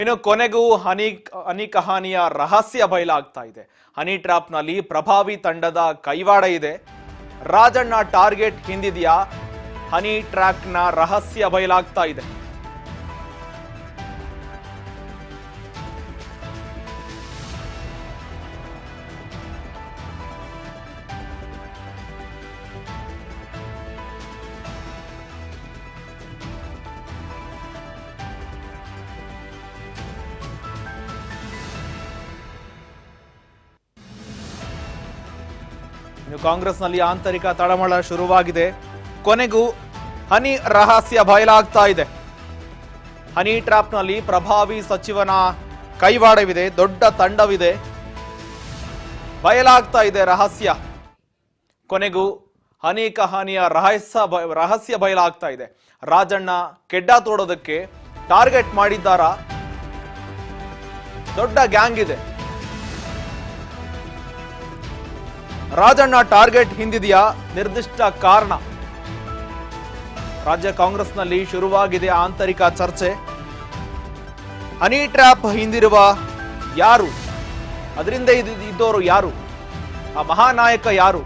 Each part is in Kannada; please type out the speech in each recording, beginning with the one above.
ಇನ್ನು ಕೊನೆಗೂ ಹನಿ ಕಹಾನಿಯ ರಹಸ್ಯ ಬಯಲಾಗ್ತಾ ಇದೆ. ಹನಿ ಟ್ರಾಪ್ ನಲ್ಲಿ ಪ್ರಭಾವಿ ತಂಡದ ಕೈವಾಡ ಇದೆ. ರಾಜಣ್ಣ ಟಾರ್ಗೆಟ್ ಹಿಂದಿದೆಯಾ? ಹನಿ ಟ್ರ್ಯಾಕ್ ನ ರಹಸ್ಯ ಬಯಲಾಗ್ತಾ ಇದೆ. ಇನ್ನು ಕಾಂಗ್ರೆಸ್ನಲ್ಲಿ ಆಂತರಿಕ ತಳಮಳ ಶುರುವಾಗಿದೆ. ಕೊನೆಗೂ ಹನಿ ರಹಸ್ಯ ಬಯಲಾಗ್ತಾ ಇದೆ. ಹನಿ ಟ್ರಾಪ್ನಲ್ಲಿ ಪ್ರಭಾವಿ ಸಚಿವನ ಕೈವಾಡವಿದೆ, ದೊಡ್ಡ ತಂಡವಿದೆ. ಬಯಲಾಗ್ತಾ ಇದೆ ರಹಸ್ಯ. ಕೊನೆಗೂ ಹನಿ ಕಹಾನಿಯ ರಹಸ್ಯ ಬಯಲಾಗ್ತಾ ಇದೆ. ರಾಜಣ್ಣ ಕೆಡ್ಡ ತೋಡೋದಕ್ಕೆ ಟಾರ್ಗೆಟ್ ಮಾಡಿದ್ದಾರಾ? ದೊಡ್ಡ ಗ್ಯಾಂಗ್ ಇದೆ. ರಾಜಣ್ಣ ಟಾರ್ಗೆಟ್ ಹಿಂದಿದೆಯಾ? ನಿರ್ದಿಷ್ಟ ಕಾರಣ. ರಾಜ್ಯ ಕಾಂಗ್ರೆಸ್ನಲ್ಲಿ ಶುರುವಾಗಿದೆ ಆಂತರಿಕ ಚರ್ಚೆ. ಹನಿ ಟ್ರ್ಯಾಪ್ ಹಿಂದಿರುವ ಯಾರು? ಅದರಿಂದ ಇದ್ದವರು ಯಾರು? ಆ ಮಹಾನಾಯಕ ಯಾರು?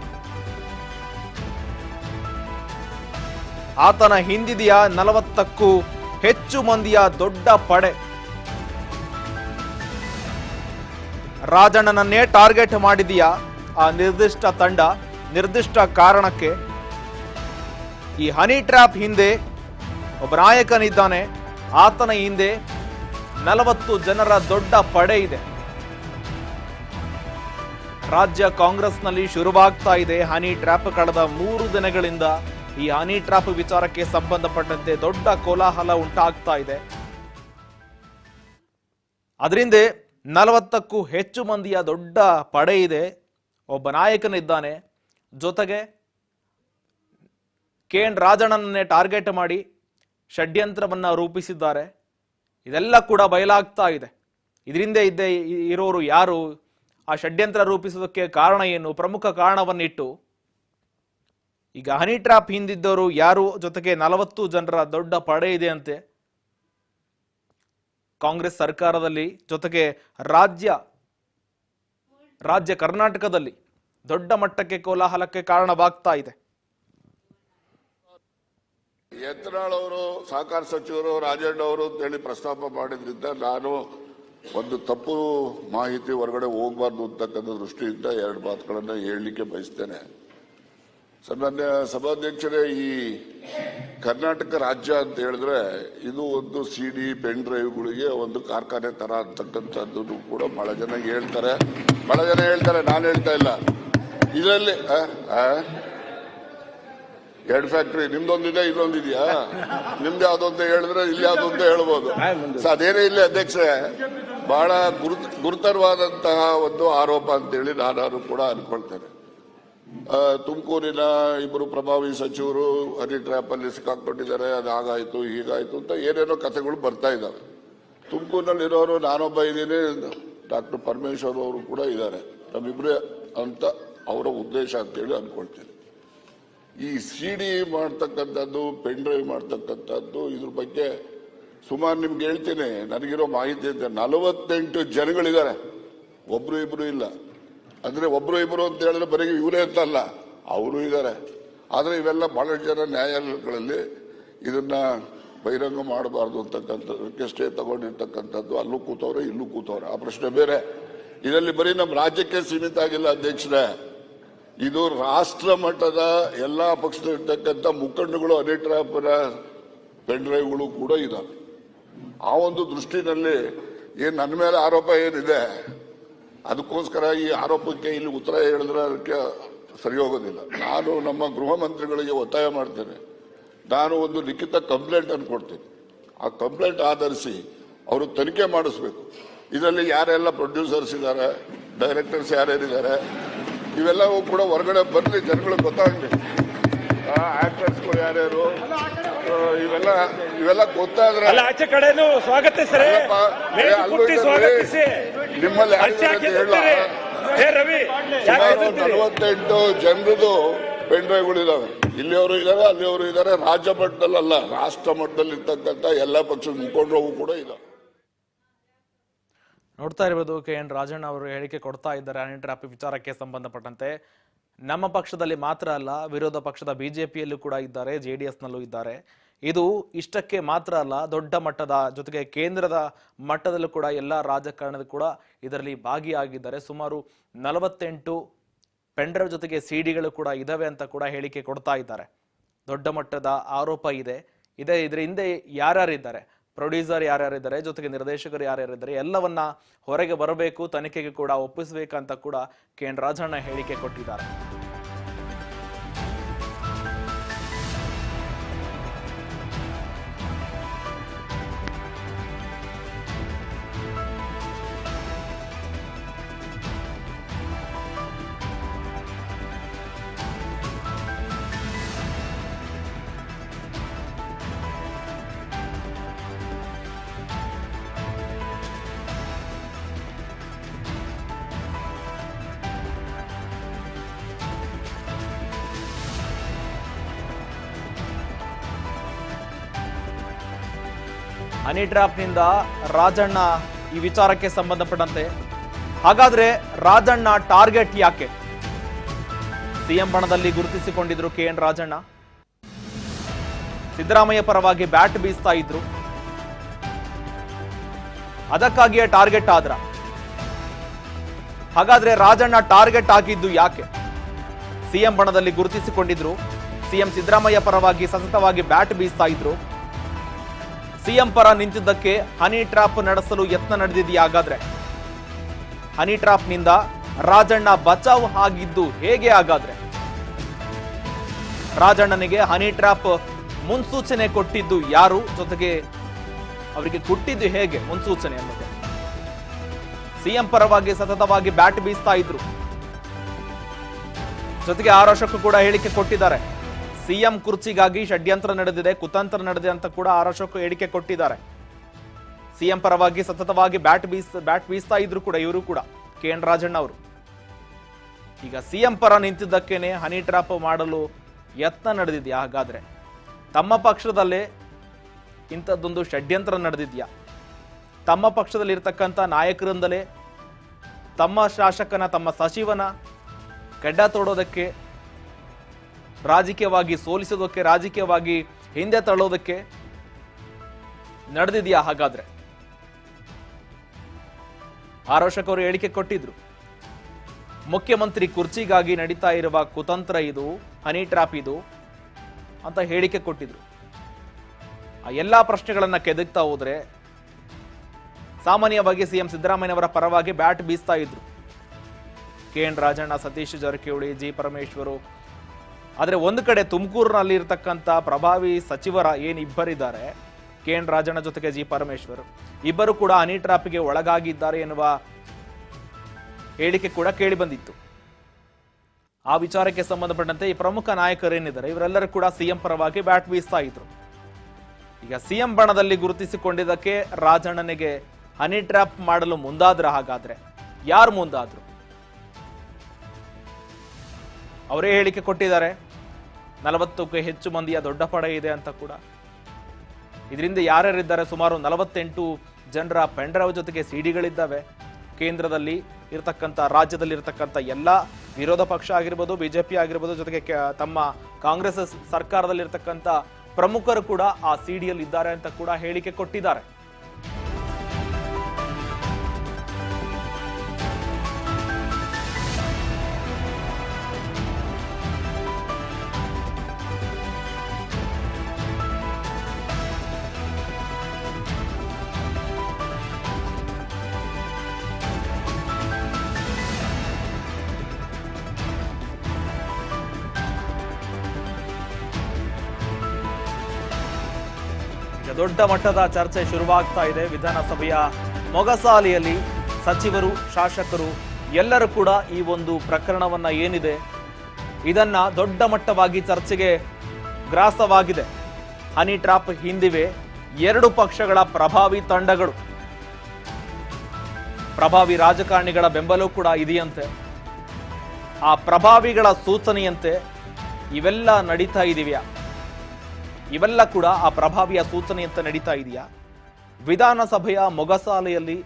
ಆತನ ಹಿಂದಿದೆಯಾ 40ಕ್ಕೂ ಹೆಚ್ಚು ಮಂದಿಯ ದೊಡ್ಡ ಪಡೆ? ರಾಜಣ್ಣನನ್ನೇ ಟಾರ್ಗೆಟ್ ಮಾಡಿದೆಯಾ ಆ ನಿರ್ದಿಷ್ಟ ತಂಡ? ನಿರ್ದಿಷ್ಟ ಕಾರಣಕ್ಕೆ ಈ ಹನಿ ಟ್ರ್ಯಾಪ್ ಹಿಂದೆ ಒಬ್ಬ ನಾಯಕನಿದ್ದಾನೆ. ಆತನ ಹಿಂದೆ 40 ಜನರ ದೊಡ್ಡ ಪಡೆ ಇದೆ. ರಾಜ್ಯ ಕಾಂಗ್ರೆಸ್ನಲ್ಲಿ ಶುರುವಾಗ್ತಾ ಇದೆ ಹನಿ ಟ್ರ್ಯಾಪ್. ಕಳೆದ 3 ದಿನಗಳಿಂದ ಈ ಹನಿ ಟ್ರ್ಯಾಪ್ ವಿಚಾರಕ್ಕೆ ಸಂಬಂಧಪಟ್ಟಂತೆ ದೊಡ್ಡ ಕೋಲಾಹಲ ಉಂಟಾಗ್ತಾ ಇದೆ. ಅದರಿಂದ 40ಕ್ಕೂ ಹೆಚ್ಚು ಮಂದಿಯ ದೊಡ್ಡ ಪಡೆ ಇದೆ. ಒಬ್ಬ ನಾಯಕನಿದ್ದಾನೆ. ಜೊತೆಗೆ KN ರಾಜಣ್ಣನನ್ನೇ ಟಾರ್ಗೆಟ್ ಮಾಡಿ ಷಡ್ಯಂತ್ರವನ್ನ ರೂಪಿಸಿದ್ದಾರೆ. ಇದೆಲ್ಲ ಕೂಡ ಬಯಲಾಗ್ತಾ ಇದೆ. ಇದರಿಂದ ಇರೋರು ಯಾರು? ಆ ಷಡ್ಯಂತ್ರ ರೂಪಿಸೋದಕ್ಕೆ ಕಾರಣ ಏನು? ಪ್ರಮುಖ ಕಾರಣವನ್ನಿಟ್ಟು ಈಗ ಹನಿ ಟ್ರ್ಯಾಪ್ ಹಿಂದಿದ್ದವರು ಯಾರು? ಜೊತೆಗೆ 40 ಜನರ ದೊಡ್ಡ ಪಡೆ ಇದೆ ಅಂತೆ ಕಾಂಗ್ರೆಸ್ ಸರ್ಕಾರದಲ್ಲಿ. ಜೊತೆಗೆ ರಾಜ್ಯ ಕರ್ನಾಟಕದಲ್ಲಿ ದೊಡ್ಡ ಮಟ್ಟಕ್ಕೆ ಕೋಲಾಹಲಕ್ಕೆ ಕಾರಣವಾಗ್ತಾ ಇದೆ. ಯತ್ನಾಳ್ ಅವರು ಸಹಕಾರ ಸಚಿವರು ರಾಜಣ್ಣ ಅವರು ಅಂತೇಳಿ ಪ್ರಸ್ತಾಪ ಮಾಡಿದ್ರಿಂದ ನಾನು ಒಂದು ತಪ್ಪು ಮಾಹಿತಿ ಹೊರಗಡೆ ಹೋಗಬಾರ್ದು ಅಂತಕ್ಕಂಥ ದೃಷ್ಟಿಯಿಂದ 2 ಮಾತುಗಳನ್ನ ಹೇಳಲಿಕ್ಕೆ ಬಯಸ್ತೇನೆ. ಸನ್ಮಾನ್ಯ ಸಭಾಧ್ಯಕ್ಷರೇ, ಈ ಕರ್ನಾಟಕ ರಾಜ್ಯ ಅಂತ ಹೇಳಿದ್ರೆ ಇದು ಒಂದು CD ಪೆನ್ ಡ್ರೈವ್ಗಳಿಗೆ ಒಂದು ಕಾರ್ಖಾನೆ ತರ ಅಂತಕ್ಕಂಥದ್ದು ಕೂಡ ಬಹಳ ಜನ ಹೇಳ್ತಾರೆ. ನಾನು ಹೇಳ್ತಾ ಇಲ್ಲ. ಇದರಲ್ಲಿ 2 ಫ್ಯಾಕ್ಟ್ರಿ, ನಿಮ್ದೊಂದಿದೆ ಇನ್ನೊಂದಿದೆಯಾ? ನಿಮ್ದು ಯಾವ್ದು ಅಂತ ಹೇಳಿದ್ರೆ ಇಲ್ಲಿ ಯಾವ್ದು ಅಂತ ಹೇಳ್ಬೋದು. ಅದೇನೇ ಇಲ್ಲ ಅಧ್ಯಕ್ಷರೇ, ಬಹಳ ಗುರುತರವಾದಂತಹ ಒಂದು ಆರೋಪ ಅಂತೇಳಿ ನಾನು ಕೂಡ ಅನ್ಕೊಳ್ತೇನೆ. ತುಮಕೂರಿನ 2 ಪ್ರಭಾವಿ ಸಚಿವರು ಹನಿ ಟ್ರ್ಯಾಪ್ ಅಲ್ಲಿ ಸಿಕ್ಕಾಕೊಂಡಿದ್ದಾರೆ, ಅದು ಹಾಗಾಯ್ತು ಹೀಗಾಯ್ತು ಅಂತ ಏನೇನೋ ಕಥೆಗಳು ಬರ್ತಾ ಇದ್ದಾವೆ. ತುಮಕೂರಿನಲ್ಲಿರೋರು ನಾನೊಬ್ಬ ಇದ್ದೀನಿ, ಡಾಕ್ಟರ್ ಪರಮೇಶ್ವರ್ ಅವರು ಕೂಡ ಇದ್ದಾರೆ. ನಮ್ಮಿಬ್ರೇ ಅಂತ ಅವರ ಉದ್ದೇಶ ಅಂತೇಳಿ ಅನ್ಕೊಳ್ತೀನಿ. ಈ CD ಮಾಡ್ತಕ್ಕಂಥದ್ದು, ಪೆನ್ ಡ್ರೈವ್ ಮಾಡ್ತಕ್ಕಂಥದ್ದು, ಇದ್ರ ಬಗ್ಗೆ ಸುಮಾರು ನಿಮ್ಗೆ ಹೇಳ್ತೀನಿ. ನನಗಿರೋ ಮಾಹಿತಿ ಅಂತ 48 ಜನಗಳಿದ್ದಾರೆ, ಒಬ್ರು ಇಬ್ರು ಇಲ್ಲ. ಅಂದ್ರೆ ಒಬ್ರು ಇಬ್ರು ಅಂತ ಹೇಳಿದ್ರೆ ಬರೀ ಇವರೇ ಅಂತಲ್ಲ, ಅವರು ಇದ್ದಾರೆ. ಆದ್ರೆ ಇವೆಲ್ಲ ಬಹಳಷ್ಟು ಜನ ನ್ಯಾಯಾಲಯಗಳಲ್ಲಿ ಇದನ್ನ ಬಹಿರಂಗ ಮಾಡಬಾರ್ದು ಅಂತಕ್ಕಂಥದ್ದಕ್ಕೆ ಸ್ಟೇ ತಗೊಂಡಿರ್ತಕ್ಕಂಥದ್ದು. ಅಲ್ಲೂ ಕೂತವ್ರೆ, ಇಲ್ಲೂ ಕೂತವ್ರೆ, ಆ ಪ್ರಶ್ನೆ ಬೇರೆ. ಇದರಲ್ಲಿ ಬರೀ ನಮ್ಮ ರಾಜ್ಯಕ್ಕೆ ಸೀಮಿತ ಆಗಿಲ್ಲ ಅಧ್ಯಕ್ಷರೇ, ಇದು ರಾಷ್ಟ್ರ ಮಟ್ಟದ ಎಲ್ಲಾ ಪಕ್ಷದಲ್ಲಿರ್ತಕ್ಕಂಥ ಮುಖಂಡಗಳು ಹನಿ ಟ್ರ್ಯಾಪ್ನ ಪೆನ್ ಡ್ರೈವ್ಗಳು ಕೂಡ ಇದಾವೆ. ಆ ಒಂದು ದೃಷ್ಟಿನಲ್ಲಿ ನನ್ನ ಮೇಲೆ ಆರೋಪ ಏನಿದೆ, ಅದಕ್ಕೋಸ್ಕರ ಈ ಆರೋಪಕ್ಕೆ ಇಲ್ಲಿ ಉತ್ತರ ಹೇಳಿದ್ರೆ ಅದಕ್ಕೆ ಸರಿ ಹೋಗೋದಿಲ್ಲ. ನಾನು ನಮ್ಮ ಗೃಹ ಮಂತ್ರಿಗಳಿಗೆ ಒತ್ತಾಯ ಮಾಡ್ತೇನೆ. ನಾನು ಒಂದು ಲಿಖಿತ ಕಂಪ್ಲೇಂಟ್ ಅನ್ನು ಕೊಡ್ತೀನಿ. ಆ ಕಂಪ್ಲೇಂಟ್ ಆಧರಿಸಿ ಅವರು ತನಿಖೆ ಮಾಡಿಸ್ಬೇಕು. ಇದರಲ್ಲಿ ಯಾರೆಲ್ಲ ಪ್ರೊಡ್ಯೂಸರ್ಸ್ ಇದ್ದಾರೆ, ಡೈರೆಕ್ಟರ್ಸ್ ಯಾರ್ಯಾರಿದ್ದಾರೆ, ಇವೆಲ್ಲವೂ ಕೂಡ ಹೊರಗಡೆ ಬರಲಿ, ಜನಗಳಿಗೆ ಗೊತ್ತಾಗಲಿ. ಆಕ್ಟರ್ಸ್ಗಳು ಯಾರ್ಯಾರು, ಇವೆಲ್ಲ ಗೊತ್ತಾದ್ರೆ ಆಚೆ ಕಡೆನೂ ಸ್ವಾಗತಿಸ್ತಾರೆ. ನಿಮ್ಮಲ್ಲಿ 48 ಜನರದು ಪೆನ್ ಡ್ರೈವ್ಗಳು ಇದಾವೆ. ಇಲ್ಲಿಯವರು ಇದ್ದಾರೆ, ಅಲ್ಲಿಯವರು ಇದ್ದಾರೆ. ರಾಜ್ಯ ಮಟ್ಟದಲ್ಲ, ರಾಷ್ಟ್ರ ಮಟ್ಟದಲ್ಲಿ ಇರ್ತಕ್ಕಂಥ ಎಲ್ಲ ಪಕ್ಷದ ಮುಖಂಡರು ಕೂಡ ಇದಾವೆ. ನೋಡ್ತಾ ಇರ್ಬೋದು KN ರಾಜಣ್ಣ ಅವರು ಹೇಳಿಕೆ ಕೊಡ್ತಾ ಇದ್ದಾರೆ ಹನಿ ಟ್ರ್ಯಾಪ್ ವಿಚಾರಕ್ಕೆ ಸಂಬಂಧಪಟ್ಟಂತೆ. ನಮ್ಮ ಪಕ್ಷದಲ್ಲಿ ಮಾತ್ರ ಅಲ್ಲ, ವಿರೋಧ ಪಕ್ಷದ ಬಿಜೆಪಿಯಲ್ಲೂ ಕೂಡ ಇದ್ದಾರೆ, JDS ನಲ್ಲೂ ಇದ್ದಾರೆ. ಇದು ಇಷ್ಟಕ್ಕೆ ಮಾತ್ರ ಅಲ್ಲ, ದೊಡ್ಡ ಮಟ್ಟದ ಜೊತೆಗೆ ಕೇಂದ್ರದ ಮಟ್ಟದಲ್ಲೂ ಕೂಡ ಎಲ್ಲ ರಾಜಕಾರಣದ ಕೂಡ ಇದರಲ್ಲಿ ಭಾಗಿಯಾಗಿದ್ದಾರೆ. ಸುಮಾರು 48 ಪೆಂಡ್ರೈವ್ ಜೊತೆಗೆ ಸಿಡಿಗಳು ಕೂಡ ಇದಾವೆ ಅಂತ ಕೂಡ ಹೇಳಿಕೆ ಕೊಡ್ತಾ ಇದ್ದಾರೆ. ದೊಡ್ಡ ಮಟ್ಟದ ಆರೋಪ ಇದೆ. ಇದರ ಹಿಂದೆ ಯಾರ್ಯಾರಿದ್ದಾರೆ, ಪ್ರೊಡ್ಯೂಸರ್ ಯಾರ್ಯಾರಿದ್ದಾರೆ, ಜೊತೆಗೆ ನಿರ್ದೇಶಕರು ಯಾರ್ಯಾರಿದ್ದಾರೆ, ಎಲ್ಲವನ್ನ ಹೊರಗೆ ಬರಬೇಕು, ತನಿಖೆಗೆ ಕೂಡ ಒಪ್ಪಿಸಬೇಕಂತ ಕೂಡ KN ರಾಜಣ್ಣ ಹೇಳಿಕೆ ಕೊಟ್ಟಿದ್ದಾರೆ. ಹನಿ ಟ್ರ್ಯಾಪ್ನಿಂದ ರಾಜಣ್ಣ ಈ ವಿಚಾರಕ್ಕೆ ಸಂಬಂಧಪಟ್ಟಂತೆ ಹಾಗಾದ್ರೆ ರಾಜಣ್ಣ ಟಾರ್ಗೆಟ್ ಯಾಕೆ? ಸಿಎಂ ಬಣದಲ್ಲಿ ಗುರುತಿಸಿಕೊಂಡಿದ್ರು KN ರಾಜಣ್ಣ. ಸಿದ್ದರಾಮಯ್ಯ ಪರವಾಗಿ ಬ್ಯಾಟ್ ಬೀಸ್ತಾ ಇದ್ರು, ಅದಕ್ಕಾಗಿಯೇ ಟಾರ್ಗೆಟ್ ಆದ್ರ? ಹಾಗಾದ್ರೆ ರಾಜಣ್ಣ ಟಾರ್ಗೆಟ್ ಆಗಿದ್ದು ಯಾಕೆ? ಸಿಎಂ ಬಣದಲ್ಲಿ ಗುರುತಿಸಿಕೊಂಡಿದ್ರು, ಸಿಎಂ ಸಿದ್ದರಾಮಯ್ಯ ಪರವಾಗಿ ಸತತವಾಗಿ ಬ್ಯಾಟ್ ಬೀಸ್ತಾ ಇದ್ರು, ಸಿಎಂ ಪರ ನಿಂತಿದ್ದಕ್ಕೆ ಹನಿ ಟ್ರ್ಯಾಪ್ ನಡೆಸಲು ಯತ್ನ ನಡೆದಿದೆಯಾ? ಹಾಗಾದ್ರೆ ಹನಿ ಟ್ರ್ಯಾಪ್ನಿಂದ ರಾಜಣ್ಣ ಬಚಾವ್ ಆಗಿದ್ದು ಹೇಗೆ? ಹಾಗಾದ್ರೆ ರಾಜಣ್ಣನಿಗೆ ಹನಿ ಟ್ರ್ಯಾಪ್ ಮುನ್ಸೂಚನೆ ಕೊಟ್ಟಿದ್ದು ಯಾರು, ಜೊತೆಗೆ ಅವರಿಗೆ ಕೊಟ್ಟಿದ್ದು ಹೇಗೆ ಮುನ್ಸೂಚನೆ ಅನ್ನೋದು? ಸಿಎಂ ಪರವಾಗಿ ಸತತವಾಗಿ ಬ್ಯಾಟ್ ಬೀಸ್ತಾ ಇದ್ರು, ಜೊತೆಗೆ ಆರೋಶಕ್ಕೂ ಕೂಡ ಹೇಳಿಕೆ ಕೊಟ್ಟಿದ್ದಾರೆ. ಸಿಎಂ ಕುರ್ಚಿಗಾಗಿ ಷಡ್ಯಂತ್ರ ನಡೆದಿದೆ, ಕುತಂತ್ರ ನಡೆದಿದೆ ಅಂತ ಕೂಡ ಆರೋಶಕ್ಕೂ ಹೇಳಿಕೆ ಕೊಟ್ಟಿದ್ದಾರೆ. ಸಿಎಂ ಪರವಾಗಿ ಸತತವಾಗಿ ಬ್ಯಾಟ್ ಬೀಸ್ತಾ ಇದ್ರು ಕೂಡ ಇವರು ಕೂಡ KN ರಾಜಣ್ಣ ಅವರು. ಈಗ ಸಿಎಂ ಪರ ನಿಂತಿದ್ದಕ್ಕೇನೆ ಹನಿ ಟ್ರ್ಯಾಪ್ ಮಾಡಲು ಯತ್ನ ನಡೆದಿದ್ಯಾ? ಹಾಗಾದ್ರೆ ತಮ್ಮ ಪಕ್ಷದಲ್ಲೇ ಇಂಥದ್ದೊಂದು ಷಡ್ಯಂತ್ರ ನಡೆದಿದ್ಯಾ? ತಮ್ಮ ಪಕ್ಷದಲ್ಲಿ ಇರ್ತಕ್ಕಂಥ ನಾಯಕರಿಂದಲೇ ತಮ್ಮ ಶಾಸಕನ, ತಮ್ಮ ಸಚಿವನ ಗಡ್ಡ ತೋಡೋದಕ್ಕೆ, ರಾಜಕೀಯವಾಗಿ ಸೋಲಿಸೋದಕ್ಕೆ, ರಾಜಕೀಯವಾಗಿ ಹಿಂದೆ ತಳ್ಳೋದಕ್ಕೆ ನಡೆದಿದೆಯಾ? ಹಾಗಾದ್ರೆ ಆರೋಶಕ್ ಅವರು ಹೇಳಿಕೆ ಕೊಟ್ಟಿದ್ರು, ಮುಖ್ಯಮಂತ್ರಿ ಕುರ್ಚಿಗಾಗಿ ನಡೀತಾ ಇರುವ ಕುತಂತ್ರ ಇದು, ಹನಿ ಟ್ರ್ಯಾಪ್ ಇದು ಅಂತ ಹೇಳಿಕೆ ಕೊಟ್ಟಿದ್ರು. ಆ ಎಲ್ಲಾ ಪ್ರಶ್ನೆಗಳನ್ನ ಕೆದಕ್ತಾ ಹೋದ್ರೆ ಸಾಮಾನ್ಯವಾಗಿ ಸಿಎಂ ಸಿದ್ದರಾಮಯ್ಯನವರ ಪರವಾಗಿ ಬ್ಯಾಟ್ ಬೀಸ್ತಾ ಇದ್ರು KN ರಾಜಣ್ಣ, ಸತೀಶ್ ಜಾರಕಿಹೊಳಿ, G ಪರಮೇಶ್ವರು. ಆದರೆ ಒಂದು ಕಡೆ ತುಮಕೂರಿನಲ್ಲಿ ಇರತಕ್ಕಂಥ ಪ್ರಭಾವಿ ಸಚಿವರ ಇಬ್ಬರಿದ್ದಾರೆ, KN ರಾಜಣ್ಣ ಜೊತೆಗೆ G ಪರಮೇಶ್ವರ್, ಇಬ್ಬರು ಕೂಡ ಹನಿ ಟ್ರ್ಯಾಪ್ಗೆ ಒಳಗಾಗಿದ್ದಾರೆ ಎನ್ನುವ ಹೇಳಿಕೆ ಕೂಡ ಕೇಳಿ ಬಂದಿತ್ತು. ಆ ವಿಚಾರಕ್ಕೆ ಸಂಬಂಧಪಟ್ಟಂತೆ ಈ ಪ್ರಮುಖ ನಾಯಕರೇನಿದ್ದಾರೆ ಇವರೆಲ್ಲರೂ ಕೂಡ ಸಿಎಂ ಪರವಾಗಿ ಬ್ಯಾಟ್ ಬೀಸ್ತಾ ಇದ್ರು. ಈಗ ಸಿಎಂ ಬಣದಲ್ಲಿ ಗುರುತಿಸಿಕೊಂಡಿದ್ದಕ್ಕೆ ರಾಜಣ್ಣನಿಗೆ ಹನಿ ಟ್ರ್ಯಾಪ್ ಮಾಡಲು ಮುಂದಾದ್ರ? ಹಾಗಾದ್ರೆ ಯಾರು ಮುಂದಾದ್ರು? ಅವರೇ ಹೇಳಿಕೆ ಕೊಟ್ಟಿದ್ದಾರೆ, 40ಕ್ಕೂ ಹೆಚ್ಚು ಮಂದಿಯ ದೊಡ್ಡ ಪಡೆ ಇದೆ ಅಂತ ಕೂಡ. ಇದರಿಂದ ಯಾರ್ಯಾರಿದ್ದಾರೆ? ಸುಮಾರು 48 ಜನರ ಪೆಂಡ್ರೈವ್ ಜೊತೆಗೆ ಸಿಡಿಗಳಿದ್ದಾವೆ. ಕೇಂದ್ರದಲ್ಲಿ ಇರತಕ್ಕಂಥ, ರಾಜ್ಯದಲ್ಲಿ ಇರತಕ್ಕಂಥ ಎಲ್ಲ ವಿರೋಧ ಪಕ್ಷ ಆಗಿರ್ಬೋದು, ಬಿಜೆಪಿ ಆಗಿರ್ಬೋದು, ಜೊತೆಗೆ ತಮ್ಮ ಕಾಂಗ್ರೆಸ್ ಸರ್ಕಾರದಲ್ಲಿ ಇರತಕ್ಕಂಥ ಪ್ರಮುಖರು ಕೂಡ ಆ ಸಿಡಿಯಲ್ಲಿ ಇದ್ದಾರೆ ಅಂತ ಕೂಡ ಹೇಳಿಕೆ ಕೊಟ್ಟಿದ್ದಾರೆ. ದೊಡ್ಡ ಮಟ್ಟದ ಚರ್ಚೆ ಶುರುವಾಗ್ತಾ ಇದೆ. ವಿಧಾನಸಭೆಯ ಮೊಗಸಾಲೆಯಲ್ಲಿ ಸಚಿವರು, ಶಾಸಕರು ಎಲ್ಲರೂ ಕೂಡ ಈ ಒಂದು ಪ್ರಕರಣವನ್ನ ಏನಿದೆ ಇದನ್ನ ದೊಡ್ಡ ಮಟ್ಟವಾಗಿ ಚರ್ಚೆಗೆ ಗ್ರಾಸವಾಗಿದೆ. ಹನಿ ಟ್ರ್ಯಾಪ್ ಹಿಂದಿವೆ 2 ಪಕ್ಷಗಳ ಪ್ರಭಾವಿ ತಂಡಗಳು, ಪ್ರಭಾವಿ ರಾಜಕಾರಣಿಗಳ ಬೆಂಬಲವೂ ಕೂಡ ಇದೆಯಂತೆ. ಆ ಪ್ರಭಾವಿಗಳ ಸೂಚನೆಯಂತೆ ಇವೆಲ್ಲ ನಡೀತಾ ಇದೆಯಾ? ಇವೆಲ್ಲ ಕೂಡ ಆ ಪ್ರಭಾವಿಯ ಸೂಚನೆಯಂತೆ ನಡೀತಾ ಇದೆಯಾ? ವಿಧಾನಸಭೆಯ ಮೊಗಸಾಲೆಯಲ್ಲಿ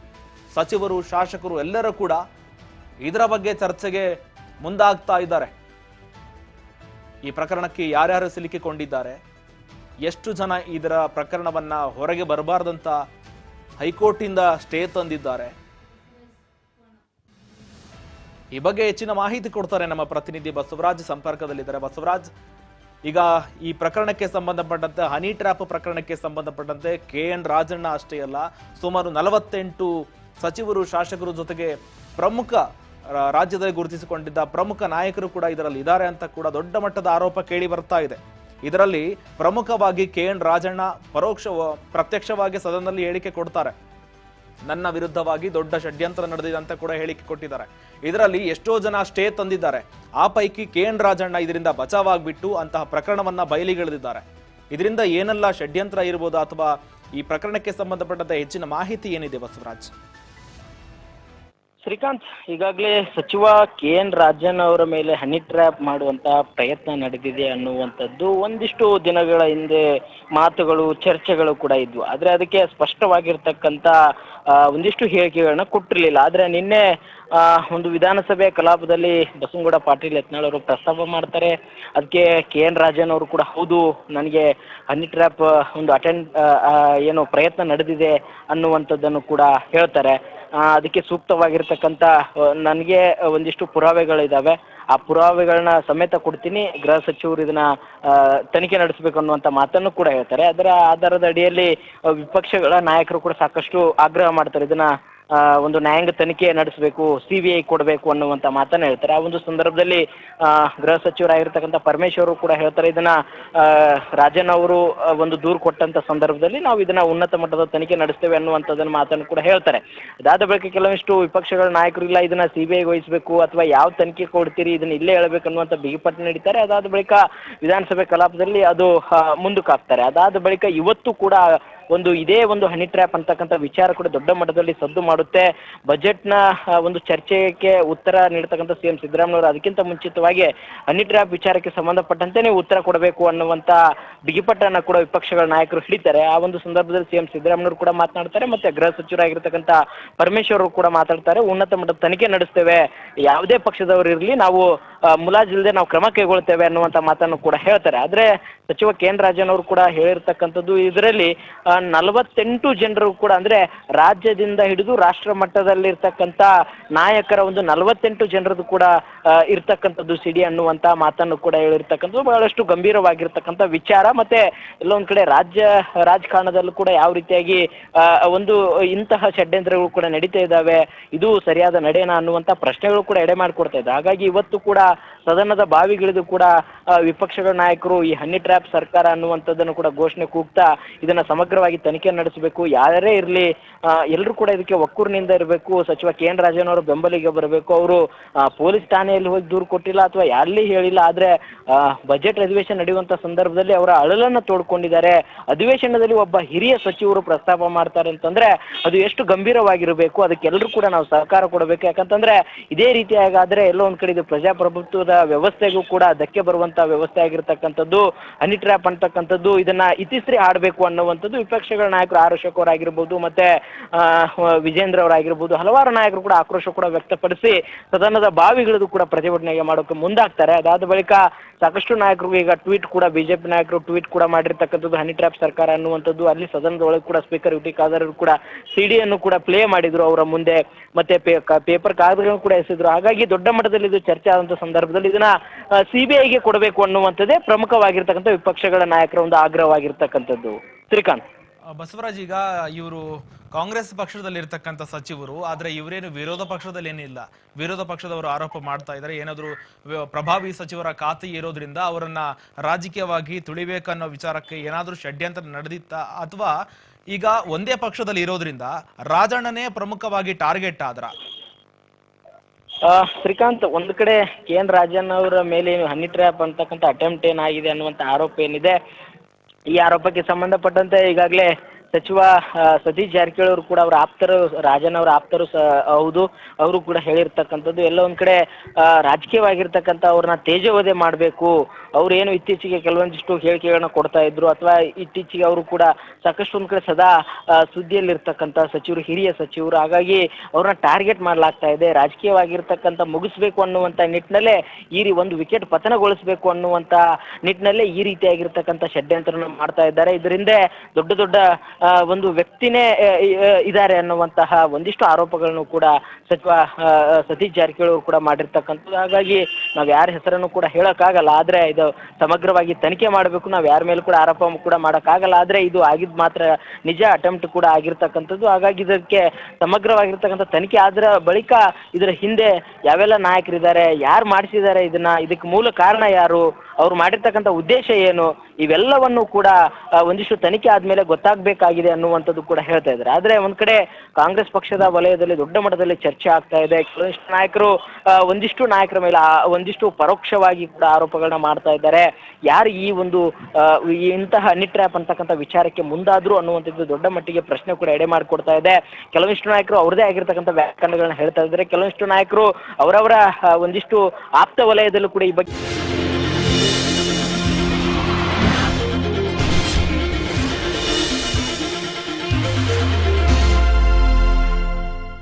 ಸಚಿವರು, ಶಾಸಕರು ಎಲ್ಲರೂ ಕೂಡ ಇದರ ಬಗ್ಗೆ ಚರ್ಚೆಗೆ ಮುಂದಾಗ್ತಾ ಇದ್ದಾರೆ. ಈ ಪ್ರಕರಣಕ್ಕೆ ಯಾರ್ಯಾರು ಸಿಲುಕಿಕೊಂಡಿದ್ದಾರೆ, ಎಷ್ಟು ಜನ ಇದರ ಪ್ರಕರಣವನ್ನ ಹೊರಗೆ ಬರಬಾರ್ದಂತ ಹೈಕೋರ್ಟಿಂದ ಸ್ಟೇ ತಂದಿದ್ದಾರೆ, ಈ ಬಗ್ಗೆ ಹೆಚ್ಚಿನ ಮಾಹಿತಿ ಕೊಡ್ತಾರೆ ನಮ್ಮ ಪ್ರತಿನಿಧಿ ಬಸವರಾಜ್ ಸಂಪರ್ಕದಲ್ಲಿದ್ದಾರೆ. ಬಸವರಾಜ್, ಈಗ ಈ ಪ್ರಕರಣಕ್ಕೆ ಸಂಬಂಧಪಟ್ಟಂತೆ ಹನಿ ಟ್ರ್ಯಾಪ್ ಪ್ರಕರಣಕ್ಕೆ ಸಂಬಂಧಪಟ್ಟಂತೆ KN ರಾಜಣ್ಣ ಅಷ್ಟೇ ಅಲ್ಲ, ಸುಮಾರು 48 ಸಚಿವರು, ಶಾಸಕರು ಜೊತೆಗೆ ಪ್ರಮುಖ ರಾಜ್ಯದಲ್ಲಿ ಗುರುತಿಸಿಕೊಂಡಿದ್ದ ಪ್ರಮುಖ ನಾಯಕರು ಕೂಡ ಇದರಲ್ಲಿ ಇದ್ದಾರೆ ಅಂತ ಕೂಡ ದೊಡ್ಡ ಮಟ್ಟದ ಆರೋಪ ಕೇಳಿ ಬರ್ತಾ ಇದೆ. ಇದರಲ್ಲಿ ಪ್ರಮುಖವಾಗಿ KN ರಾಜಣ್ಣ ಪ್ರತ್ಯಕ್ಷವಾಗಿ ಸದನದಲ್ಲಿ ಹೇಳಿಕೆ ಕೊಡ್ತಾರೆ. ನನ್ನ ವಿರುದ್ಧವಾಗಿ ದೊಡ್ಡ ಷಡ್ಯಂತ್ರ ನಡೆದಿದೆ ಅಂತ ಕೂಡ ಹೇಳಿಕೆ ಕೊಟ್ಟಿದ್ದಾರೆ. ಇದರಲ್ಲಿ ಎಷ್ಟೋ ಜನ ಸ್ಟೇ ತಂದಿದ್ದಾರೆ. ಆ ಪೈಕಿ KN ರಾಜಣ್ಣ ಇದರಿಂದ ಬಚಾವಾಗ್ಬಿಟ್ಟು ಅಂತಹ ಪ್ರಕರಣವನ್ನ ಬಯಲಿಗೆಳೆದಿದ್ದಾರೆ. ಇದರಿಂದ ಏನೆಲ್ಲ ಷಡ್ಯಂತ್ರ ಇರಬಹುದು ಅಥವಾ ಈ ಪ್ರಕರಣಕ್ಕೆ ಸಂಬಂಧಪಟ್ಟಂತೆ ಹೆಚ್ಚಿನ ಮಾಹಿತಿ ಏನಿದೆ ಬಸವರಾಜ್? ಶ್ರೀಕಾಂತ್, ಈಗಾಗಲೇ ಸಚಿವ KN ರಾಜಣ್ಣ ಅವರ ಮೇಲೆ ಹನಿ ಟ್ರ್ಯಾಪ್ ಮಾಡುವಂತ ಪ್ರಯತ್ನ ನಡೆದಿದೆ ಅನ್ನುವಂಥದ್ದು ಒಂದಿಷ್ಟು ದಿನಗಳ ಹಿಂದೆ ಮಾತುಗಳು, ಚರ್ಚೆಗಳು ಕೂಡ ಇದ್ವು. ಆದರೆ ಅದಕ್ಕೆ ಸ್ಪಷ್ಟವಾಗಿರ್ತಕ್ಕಂಥ ಒಂದಿಷ್ಟು ಹೇಳಿಕೆಗಳನ್ನ ಕೊಟ್ಟಿರಲಿಲ್ಲ. ಆದರೆ ನಿನ್ನೆ ಒಂದು ವಿಧಾನಸಭೆ ಕಲಾಪದಲ್ಲಿ ಬಸವನಗೌಡ ಪಾಟೀಲ್ ಯತ್ನಾಳ್ ಅವರು ಪ್ರಸ್ತಾಪ ಮಾಡ್ತಾರೆ. ಅದಕ್ಕೆ KN ರಾಜಣ್ಣ ಅವರು ಕೂಡ ಹೌದು, ನನಗೆ ಹನಿ ಟ್ರ್ಯಾಪ್ ಒಂದು ಏನು ಪ್ರಯತ್ನ ನಡೆದಿದೆ ಅನ್ನುವಂಥದ್ದನ್ನು ಕೂಡ ಹೇಳ್ತಾರೆ. ಅದಕ್ಕೆ ಸೂಕ್ತವಾಗಿರ್ತಕ್ಕಂಥ ನನಗೆ ಒಂದಿಷ್ಟು ಪುರಾವೆಗಳಿದ್ದಾವೆ, ಆ ಪುರಾವೆಗಳನ್ನ ಸಮೇತ ಕೊಡ್ತೀನಿ, ಗೃಹ ಸಚಿವರು ಇದನ್ನ ತನಿಖೆ ನಡೆಸಬೇಕು ಅನ್ನುವಂಥ ಮಾತನ್ನು ಕೂಡ ಹೇಳ್ತಾರೆ. ಅದರ ಆಧಾರದ ಅಡಿಯಲ್ಲಿ ವಿಪಕ್ಷಗಳ ನಾಯಕರು ಕೂಡ ಸಾಕಷ್ಟು ಆಗ್ರಹ ಮಾಡ್ತಾರೆ, ಇದನ್ನ ಒಂದು ನ್ಯಾಯಾಂಗ ತನಿಖೆ ನಡೆಸಬೇಕು, CBI ಕೊಡಬೇಕು ಅನ್ನುವಂಥ ಮಾತನ್ನ ಹೇಳ್ತಾರೆ. ಆ ಒಂದು ಸಂದರ್ಭದಲ್ಲಿ ಗೃಹ ಸಚಿವರಾಗಿರ್ತಕ್ಕಂಥ ಪರಮೇಶ್ವರ್ ಕೂಡ ಹೇಳ್ತಾರೆ, ಇದನ್ನ ರಾಜಣ್ಣ ಅವರು ಒಂದು ದೂರು ಕೊಟ್ಟಂತ ಸಂದರ್ಭದಲ್ಲಿ ನಾವು ಇದನ್ನ ಉನ್ನತ ಮಟ್ಟದ ತನಿಖೆ ನಡೆಸ್ತೇವೆ ಅನ್ನುವಂಥದ್ದನ್ನ ಮಾತನ್ನು ಕೂಡ ಹೇಳ್ತಾರೆ. ಅದಾದ ಬಳಿಕ ಕೆಲವಷ್ಟು ವಿಪಕ್ಷಗಳ ನಾಯಕರು ಇಲ್ಲ ಇದನ್ನ CBI ವಹಿಸಬೇಕು ಅಥವಾ ಯಾವ ತನಿಖೆ ಕೊಡ್ತೀರಿ ಇದನ್ನ ಇಲ್ಲೇ ಹೇಳಬೇಕು ಅನ್ನುವಂಥ ಬಿಗಿಪಟ್ಟು ನಡೀತಾರೆ. ಅದಾದ ಬಳಿಕ ವಿಧಾನಸಭೆ ಕಲಾಪದಲ್ಲಿ ಅದು ಮುಂದಕ್ಕೆ ಹಾಕ್ತಾರೆ. ಅದಾದ ಬಳಿಕ ಇವತ್ತು ಕೂಡ ಇದೇ ಒಂದು ಹನಿ ಟ್ರ್ಯಾಪ್ ಅಂತಕ್ಕಂಥ ವಿಚಾರ ಕೂಡ ದೊಡ್ಡ ಮಟ್ಟದಲ್ಲಿ ಸದ್ದು ಮಾಡುತ್ತೆ. ಬಜೆಟ್ನ ಒಂದು ಚರ್ಚೆಗೆ ಉತ್ತರ ನೀಡತಕ್ಕಂಥ CM ಸಿದ್ದರಾಮಯ್ಯವರು ಅದಕ್ಕಿಂತ ಮುಂಚಿತವಾಗಿ ಹನಿ ಟ್ರ್ಯಾಪ್ ವಿಚಾರಕ್ಕೆ ಸಂಬಂಧಪಟ್ಟಂತೆ ನೀವು ಉತ್ತರ ಕೊಡಬೇಕು ಅನ್ನುವಂಥ ಬಿಗಿಪಟ್ಟನ್ನು ಕೂಡ ವಿಪಕ್ಷಗಳ ನಾಯಕರು ಹಿಡಿತಾರೆ. ಆ ಒಂದು ಸಂದರ್ಭದಲ್ಲಿ CM ಸಿದ್ದರಾಮಯ್ಯವರು ಕೂಡ ಮಾತನಾಡ್ತಾರೆ, ಮತ್ತೆ ಗೃಹ ಸಚಿವರಾಗಿರ್ತಕ್ಕಂಥ ಪರಮೇಶ್ವರ್ ಅವರು ಕೂಡ ಮಾತಾಡ್ತಾರೆ. ಉನ್ನತ ಮಟ್ಟದ ತನಿಖೆ ನಡೆಸ್ತೇವೆ, ಯಾವುದೇ ಪಕ್ಷದವರು ಇರಲಿ, ನಾವು ಮುಲಾಜಿಲ್ಲದೆ ನಾವು ಕ್ರಮ ಕೈಗೊಳ್ತೇವೆ ಅನ್ನುವಂಥ ಮಾತನ್ನು ಕೂಡ ಹೇಳ್ತಾರೆ. ಆದರೆ ಸಚಿವ KN ರಾಜಣ್ಣ ಅವರು ಕೂಡ ಹೇಳಿರ್ತಕ್ಕಂಥದ್ದು ಇದರಲ್ಲಿ 48 ಜನರು ಕೂಡ ಅಂದ್ರೆ ರಾಜ್ಯದಿಂದ ಹಿಡಿದು ರಾಷ್ಟ್ರ ಮಟ್ಟದಲ್ಲಿರ್ತಕ್ಕಂಥ ನಾಯಕರ ಒಂದು 48 ಜನರದ್ದು ಕೂಡ ಇರ್ತಕ್ಕಂಥದ್ದು ಸಿಡಿ ಅನ್ನುವಂಥ ಮಾತನ್ನು ಕೂಡ ಹೇಳಿರ್ತಕ್ಕಂಥದ್ದು ಬಹಳಷ್ಟು ಗಂಭೀರವಾಗಿರ್ತಕ್ಕಂಥ ವಿಚಾರ. ಮತ್ತೆ ಎಲ್ಲೊಂದ್ ಕಡೆ ರಾಜಕಾರಣದಲ್ಲೂ ಕೂಡ ಯಾವ ರೀತಿಯಾಗಿ ಒಂದು ಇಂತಹ ಷಡ್ಯಂತ್ರಗಳು ಕೂಡ ನಡೀತಾ ಇದ್ದಾವೆ, ಇದು ಸರಿಯಾದ ನಡೆಯನ ಅನ್ನುವಂಥ ಪ್ರಶ್ನೆಗಳು ಕೂಡ ಎಡೆ ಮಾಡಿಕೊಡ್ತಾ ಇದ್ದಾವೆ. ಹಾಗಾಗಿ ಇವತ್ತು ಕೂಡ ಸದನದ ಬಾವಿಗಿಳಿದು ಕೂಡ ವಿಪಕ್ಷಗಳ ನಾಯಕರು ಈ ಹನಿ ಟ್ರ್ಯಾಪ್ ಸರ್ಕಾರ ಅನ್ನುವಂಥದ್ದನ್ನು ಕೂಡ ಘೋಷಣೆ ಕೂಗ್ತಾ ಇದನ್ನ ಸಮಗ್ರವಾಗಿ ತನಿಖೆ ನಡೆಸಬೇಕು, ಯಾರೇ ಇರಲಿ ಎಲ್ಲರೂ ಕೂಡ ಇದಕ್ಕೆ ಒಕ್ಕೂರಿನಿಂದ ಇರಬೇಕು, ಸಚಿವ KN ರಾಜಣ್ಣ ಅವರು ಬೆಂಬಲಿಗೆ ಬರಬೇಕು, ಅವರು ಪೊಲೀಸ್ ಠಾಣೆಯಲ್ಲಿ ಹೋಗಿ ದೂರು ಕೊಟ್ಟಿಲ್ಲ ಅಥವಾ ಎಲ್ಲಿ ಹೇಳಿಲ್ಲ, ಆದ್ರೆ ಬಜೆಟ್ ಅಧಿವೇಶನ ನಡೆಯುವಂತ ಸಂದರ್ಭದಲ್ಲಿ ಅವರ ಅಳಲನ್ನ ತೋಡ್ಕೊಂಡಿದ್ದಾರೆ. ಅಧಿವೇಶನದಲ್ಲಿ ಒಬ್ಬ ಹಿರಿಯ ಸಚಿವರು ಪ್ರಸ್ತಾಪ ಮಾಡ್ತಾರೆ ಅಂತಂದ್ರೆ ಅದು ಎಷ್ಟು ಗಂಭೀರವಾಗಿರಬೇಕು, ಅದಕ್ಕೆಲ್ಲರೂ ಕೂಡ ನಾವು ಸಹಕಾರ ಕೊಡಬೇಕು. ಯಾಕಂತಂದ್ರೆ ಇದೇ ರೀತಿಯಾಗಾದ್ರೆ ಎಲ್ಲೋ ಒಂದ್ ಕಡೆ ಇದು ಪ್ರಜಾಪ್ರಭುತ್ವದ ವ್ಯವಸ್ಥೆಗೂ ಕೂಡ ಧಕ್ಕೆ ಬರುವಂತ ವ್ಯವಸ್ಥೆ ಆಗಿರ್ತಕ್ಕಂಥದ್ದು ಹನಿ ಟ್ರ್ಯಾಪ್ ಅಂತಕ್ಕಂಥದ್ದು, ಇದನ್ನ ಇತಿಶ್ರೀ ಆಡಬೇಕು ಅನ್ನುವಂಥದ್ದು ವಿಪಕ್ಷಗಳ ನಾಯಕರು ಆರ್ ಅಶೋಕ್ ಅವರಾಗಿರ್ಬೋದು, ಮತ್ತೆ ವಿಜೇಂದ್ರ ಅವರಾಗಿರ್ಬೋದು, ಹಲವಾರು ನಾಯಕರು ಕೂಡ ಆಕ್ರೋಶ ಕೂಡ ವ್ಯಕ್ತಪಡಿಸಿ ಸದನದ ಬಾವಿಗಿಳಿದು ಕೂಡ ಪ್ರತಿಭಟನೆಗೆ ಮಾಡೋಕೆ ಮುಂದಾಗ್ತಾರೆ. ಅದಾದ ಬಳಿಕ ಸಾಕಷ್ಟು ನಾಯಕರು ಈಗ ಟ್ವೀಟ್ ಕೂಡ ಬಿಜೆಪಿ ನಾಯಕರು ಟ್ವೀಟ್ ಕೂಡ ಮಾಡಿರ್ತಕ್ಕಂಥದ್ದು ಹನಿ ಟ್ರ್ಯಾಪ್ ಸರ್ಕಾರ ಅನ್ನುವಂಥದ್ದು. ಅಲ್ಲಿ ಸದನದ ಒಳಗೆ ಕೂಡ ಸ್ಪೀಕರ್ ಯುಟಿ ಖಾದರ್ ಕೂಡ ಸಿಡಿಯನ್ನು ಕೂಡ ಪ್ಲೇ ಮಾಡಿದ್ರು ಅವರ ಮುಂದೆ, ಮತ್ತೆ ಪೇಪರ್ ಕಾಗದಗಳನ್ನು ಕೂಡ ಎಸೆದ್ರು. ಹಾಗಾಗಿ ದೊಡ್ಡ ಮಟ್ಟದಲ್ಲಿ ಇದು ಚರ್ಚೆ ಆದಂತ ಸಂದರ್ಭದಲ್ಲಿ ಇದನ್ನ CBIಗೆ ಕೊಡಬೇಕು ಅನ್ನುವಂಥದ್ದೇ ಪ್ರಮುಖವಾಗಿರ್ತಕ್ಕಂಥ ವಿಪಕ್ಷಗಳ ನಾಯಕರ ಒಂದು ಆಗ್ರಹವಾಗಿರ್ತಕ್ಕಂಥದ್ದು. ಶ್ರೀಕಾಂತ್. ಬಸವರಾಜ್, ಈಗ ಇವರು ಕಾಂಗ್ರೆಸ್ ಪಕ್ಷದಲ್ಲಿ ಇರ್ತಕ್ಕಂಥ ಸಚಿವರು, ಆದ್ರೆ ಇವರೇನು ವಿರೋಧ ಪಕ್ಷದಲ್ಲಿ ಏನಿಲ್ಲ, ವಿರೋಧ ಪಕ್ಷದವರು ಆರೋಪ ಮಾಡ್ತಾ ಇದ್ದಾರೆ ಏನಾದ್ರು ಪ್ರಭಾವಿ ಸಚಿವರ ಖಾತೆ ಇರೋದ್ರಿಂದ ಅವರನ್ನ ರಾಜಕೀಯವಾಗಿ ತುಳಿಬೇಕನ್ನೋ ವಿಚಾರಕ್ಕೆ ಏನಾದ್ರೂ ಷಡ್ಯಂತ್ರ ನಡೆದಿತ್ತ, ಅಥವಾ ಈಗ ಒಂದೇ ಪಕ್ಷದಲ್ಲಿ ಇರೋದ್ರಿಂದ ರಾಜಣ್ಣನೇ ಪ್ರಮುಖವಾಗಿ ಟಾರ್ಗೆಟ್ ಆದ್ರ? ಶ್ರೀಕಾಂತ್, ಒಂದು ಕಡೆ KN ರಾಜಣ್ಣ ಅವರ ಮೇಲೆ ಹನಿ ಟ್ರ್ಯಾಪ್ ಅಂತಕ್ಕಂಥ ಅಟೆಂಪ್ಟ್ ಏನಾಗಿದೆ ಅನ್ನುವಂಥ ಆರೋಪ ಏನಿದೆ, ಈ ಆರೋಪಕ್ಕೆ ಸಂಬಂಧಪಟ್ಟಂತೆ ಈಗಾಗಲೇ ಸಚಿವ ಸತೀಶ್ ಜಾರಕಿಹೊಳಿ ಅವರು ಕೂಡ ಅವರ ಆಪ್ತರು, ರಾಜನ್ ಅವರ ಆಪ್ತರು ಹೌದು. ಅವರು ಕೂಡ ಹೇಳಿರ್ತಕ್ಕಂಥದ್ದು ಎಲ್ಲ ಒಂದ್ ಕಡೆ ರಾಜಕೀಯವಾಗಿರ್ತಕ್ಕಂಥ ಅವ್ರನ್ನ ತೇಜೋವಧೆ ಮಾಡಬೇಕು. ಅವ್ರು ಏನು ಇತ್ತೀಚೆಗೆ ಕೆಲವೊಂದಿಷ್ಟು ಹೇಳಿಕೆಗಳನ್ನ ಕೊಡ್ತಾ ಇದ್ರು, ಅಥವಾ ಇತ್ತೀಚೆಗೆ ಅವರು ಕೂಡ ಸಾಕಷ್ಟು ಒಂದ್ ಕಡೆ ಸದಾ ಸುದ್ದಿಯಲ್ಲಿರ್ತಕ್ಕಂಥ ಸಚಿವರು, ಹಿರಿಯ ಸಚಿವರು. ಹಾಗಾಗಿ ಅವ್ರನ್ನ ಟಾರ್ಗೆಟ್ ಮಾಡಲಾಗ್ತಾ ಇದೆ. ರಾಜಕೀಯವಾಗಿರ್ತಕ್ಕಂಥ ಮುಗಿಸ್ಬೇಕು ಅನ್ನುವಂಥ ನಿಟ್ಟಿನಲ್ಲೇ ಒಂದು ವಿಕೆಟ್ ಪತನಗೊಳಿಸಬೇಕು ಅನ್ನುವಂಥ ನಿಟ್ಟಿನಲ್ಲೇ ಈ ರೀತಿಯಾಗಿರ್ತಕ್ಕಂಥ ಷಡ್ಯಂತ್ರನ ಮಾಡ್ತಾ ಇದ್ದಾರೆ. ಇದರಿಂದ ದೊಡ್ಡ ದೊಡ್ಡ ಒಂದು ವ್ಯಕ್ತಿನೇ ಇದ್ದಾರೆ ಅನ್ನುವಂತಹ ಒಂದಿಷ್ಟು ಆರೋಪಗಳನ್ನು ಕೂಡ ಸಚಿವ ಸತೀಶ್ ಜಾರಕಿಹೊಳಿ ಅವರು ಕೂಡ ಮಾಡಿರ್ತಕ್ಕಂಥದ್ದು. ಹಾಗಾಗಿ ನಾವು ಯಾರ ಹೆಸರನ್ನು ಕೂಡ ಹೇಳೋಕ್ಕಾಗಲ್ಲ. ಆದರೆ ಇದು ಸಮಗ್ರವಾಗಿ ತನಿಖೆ ಮಾಡಬೇಕು. ನಾವು ಯಾರ ಮೇಲೆ ಕೂಡ ಆರೋಪ ಕೂಡ ಮಾಡೋಕ್ಕಾಗಲ್ಲ. ಆದರೆ ಇದು ಆಗಿದ್ದು ಮಾತ್ರ ನಿಜ, ಅಟೆಂಪ್ಟ್ ಕೂಡ ಆಗಿರ್ತಕ್ಕಂಥದ್ದು. ಹಾಗಾಗಿ ಇದಕ್ಕೆ ಸಮಗ್ರವಾಗಿರ್ತಕ್ಕಂಥ ತನಿಖೆ ಆದ್ರ ಬಳಿಕ ಇದರ ಹಿಂದೆ ಯಾವೆಲ್ಲ ನಾಯಕರಿದ್ದಾರೆ, ಯಾರು ಮಾಡಿಸಿದ್ದಾರೆ ಇದಕ್ಕೆ ಮೂಲ ಕಾರಣ ಯಾರು, ಅವ್ರು ಮಾಡಿರ್ತಕ್ಕಂಥ ಉದ್ದೇಶ ಏನು, ಇವೆಲ್ಲವನ್ನು ಕೂಡ ಒಂದಿಷ್ಟು ತನಿಖೆ ಆದಮೇಲೆ ಗೊತ್ತಾಗಬೇಕಾಗಿದೆ ಅನ್ನುವಂಥದ್ದು ಕೂಡ ಹೇಳ್ತಾ ಇದ್ದಾರೆ. ಆದರೆ ಒಂದು ಕಡೆ ಕಾಂಗ್ರೆಸ್ ಪಕ್ಷದ ವಲಯದಲ್ಲಿ ದೊಡ್ಡ ಮಟ್ಟದಲ್ಲಿ ಚರ್ಚೆ ಆಗ್ತಾ ಇದೆ. ಕೆಲವೊಂದಿಷ್ಟು ನಾಯಕರು ಒಂದಿಷ್ಟು ನಾಯಕರ ಮೇಲೆ ಒಂದಿಷ್ಟು ಪರೋಕ್ಷವಾಗಿ ಕೂಡ ಆರೋಪಗಳನ್ನ ಮಾಡ್ತಾ ಇದ್ದಾರೆ. ಯಾರು ಈ ಒಂದು ಇಂತಹ ಹನಿ ಟ್ರ್ಯಾಪ್ ಅಂತಕ್ಕಂಥ ವಿಚಾರಕ್ಕೆ ಮುಂದಾದ್ರು ಅನ್ನುವಂಥದ್ದು ದೊಡ್ಡ ಮಟ್ಟಿಗೆ ಪ್ರಶ್ನೆ ಕೂಡ ಎಡೆ ಮಾಡಿಕೊಡ್ತಾ ಇದೆ. ಕೆಲವೊಂದಿಷ್ಟು ನಾಯಕರು ಅವ್ರದೇ ಆಗಿರ್ತಕ್ಕಂಥ ವ್ಯಾಖ್ಯಾನಗಳನ್ನ ಹೇಳ್ತಾ ಇದ್ದಾರೆ. ಕೆಲವೊಂದಿಷ್ಟು ನಾಯಕರು ಅವರವರ ಒಂದಿಷ್ಟು ಆಪ್ತ ವಲಯದಲ್ಲೂ ಕೂಡ ಈ ಬಗ್ಗೆ